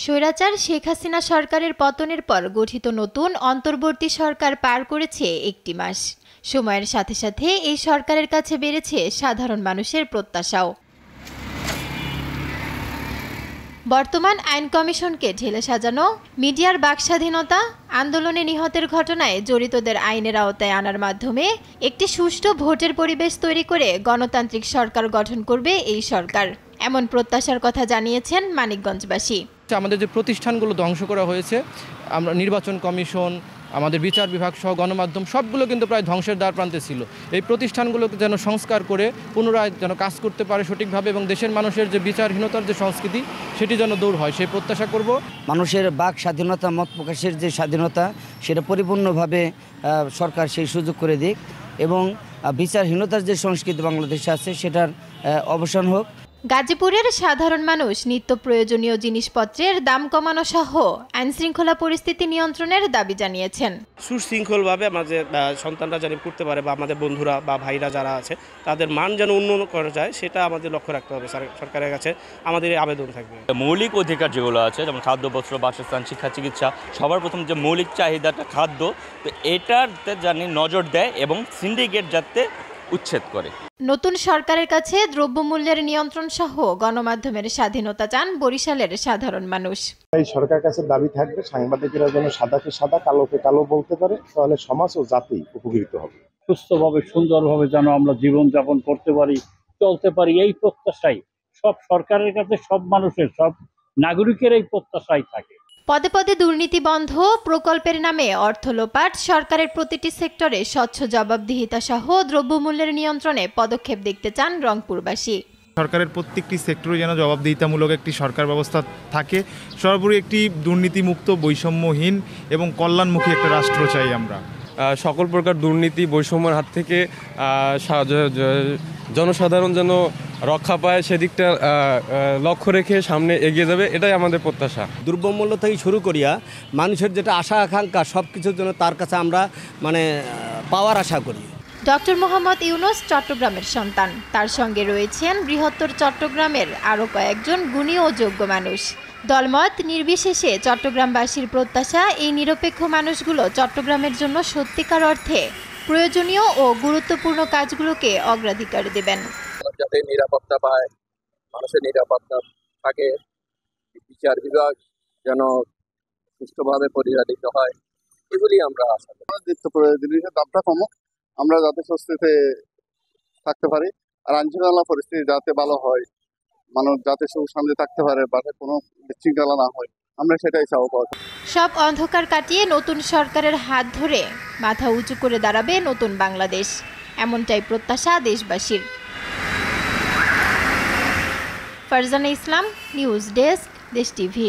স্বৈরাচার শেখ হাসিনা সরকারের পতনের পর গঠিত নতুন অন্তর্বর্তী সরকার পার করেছে একটি মাস। সময়ের সাথে সাথে এই সরকারের কাছে বেড়েছে সাধারণ মানুষের প্রত্যাশাও। বর্তমান আইন কমিশনকে ঢেলে সাজানো, মিডিয়ার বাকস্বাধীনতা, আন্দোলনে নিহতের ঘটনায় জড়িতদের আইনের আওতায় আনার মাধ্যমে একটি সুষ্ঠু ভোটের পরিবেশ তৈরি করে গণতান্ত্রিক সরকার গঠন করবে এই সরকার, এমন প্রত্যাশার কথা জানিয়েছেন মানিকগঞ্জবাসী। আমাদের যে প্রতিষ্ঠানগুলো ধ্বংস করা হয়েছে, আমরা নির্বাচন কমিশন, আমাদের বিচার বিভাগ সহ গণমাধ্যম সবগুলো কিন্তু প্রায় ধ্বংসের দ্বার প্রান্তে ছিল। এই প্রতিষ্ঠানগুলোকে যেন সংস্কার করে পুনরায় যেন কাজ করতে পারে সঠিকভাবে এবং দেশের মানুষের যে বিচারহীনতার যে সংস্কৃতি সেটি যেন দূর হয়, সেই প্রত্যাশা করব। মানুষের বাক স্বাধীনতা, মত প্রকাশের যে স্বাধীনতা, সেটা পরিপূর্ণভাবে সরকার সেই সুযোগ করে দিক এবং বিচারহীনতার যে সংস্কৃতি বাংলাদেশে আছে সেটার অবসান হোক। গাজীপুরের সাধারণ মানুষ নিত্য প্রয়োজনীয় জিনিসপত্রের দাম কমানো সহ আইনশৃঙ্খলা পরিস্থিতি নিয়ন্ত্রণের দাবি জানিয়েছেন। সুশৃঙ্খলভাবে আমাদের সন্তানরা যেন করতে পারে বা আমাদের বন্ধুরা বা ভাইরা যারা আছে তাদের মান যেন উন্নয়ন করা যায়, সেটা আমাদের লক্ষ্য রাখতে হবে। সরকারের কাছে আমাদের আবেদন থাকবে। মৌলিক অধিকার যেগুলো আছে, যেমন খাদ্য, বস্ত্র, বাসস্থান, শিক্ষা, চিকিৎসা, সবার প্রথম যে মৌলিক চাহিদাটা খাদ্য, তো এটাতে জানি নজর দেয় এবং সিন্ডিকেট যাতে উচ্ছেদ করে। নতুন সরকারের কাছে দ্রব্যমূল্যের নিয়ন্ত্রণ সহ গণমাধ্যমের স্বাধীনতা চান বরিশালের সাধারণ মানুষ। এই সরকারের কাছে দাবি থাকবে সাংবাদিকেরা যেন সাদাকে সাদা, কালোকে কালো বলতে পারে, তাহলে সমাজ ও জাতি উপকৃত হবে। সুস্থভাবে, সুন্দরভাবে যেন আমরা জীবনযাপন করতে পারি, চলতে পারি, এই প্রত্যাশাই সব সরকারের কাছে, সব মানুষের, সব নাগরিকের এই প্রত্যাশাই থাকে। পদে পদে দুর্নীতি বন্ধ, প্রকল্পের নামে অর্থ লোপাট, সরকারের প্রতিটি সেক্টরে স্বচ্ছ জবাবদিহিতা সহ দ্রব্যমূল্যের নিয়ন্ত্রণে পদক্ষেপ দেখতে চান রংপুরবাসী। সরকারের প্রত্যেকটি সেক্টরে যেন জবাবদিহিতামূলক একটি সরকার ব্যবস্থা থাকে। সর্বোপরি একটি দুর্নীতিমুক্ত, বৈষম্যহীন এবং কল্যাণমুখী একটা রাষ্ট্র চাই আমরা। সকল প্রকার দুর্নীতি, বৈষম্যের হাত থেকে জনসাধারণ যেন রক্ষা পায়, সেদিকটা লক্ষ্য রেখে সামনে এগিয়ে যাবে, এটাই আমাদের প্রত্যাশা। দ্রব্যমূল্য থেকে শুরু করিয়া মানুষের যেটা আশা আকাঙ্ক্ষা সব কিছুর জন্য তার কাছে আমরা পাওয়ার আশা করি। ডক্টর মোহাম্মদ ইউনুস চট্টগ্রামের সন্তান, তার সঙ্গে রয়েছেন বৃহত্তর চট্টগ্রামের আরও কয়েকজন গুণী ও যোগ্য মানুষ। দলমত নির্বিশেষে চট্টগ্রামবাসীর প্রত্যাশা, এই নিরপেক্ষ মানুষগুলো চট্টগ্রামের জন্য সত্যিকার অর্থে প্রয়োজনীয় ও গুরুত্বপূর্ণ কাজগুলোকে অগ্রাধিকার দেবেন। যাতে নিরাপত্তা পায়, মানুষের নিরাপত্তা থাকে, বিচার বিভাগ যেন সুষ্ঠুভাবে পরিচালিত হয়, এগুলি আমরা আশা করি। নিত্য প্রয়োজনীয় দামটা কমুক, আমরা যাতে স্বস্তিতে থাকতে পারি, আর আইনশৃঙ্খলা পরিস্থিতি যাতে ভালো হয়, মানুষ যাতে সুখ শান্তি থাকতে পারে, বাড়ে কোনো বিশৃঙ্খলা না হয়, আমরা সেটাই চাও। সব অন্ধকার কাটিয়ে নতুন সরকারের হাত ধরে মাথা উঁচু করে দাঁড়াবে নতুন বাংলাদেশ, এমনটাই প্রত্যাশা দেশবাসীর। ফারজানা ইসলাম, নিউজ ডেস্ক, দেশ টিভি।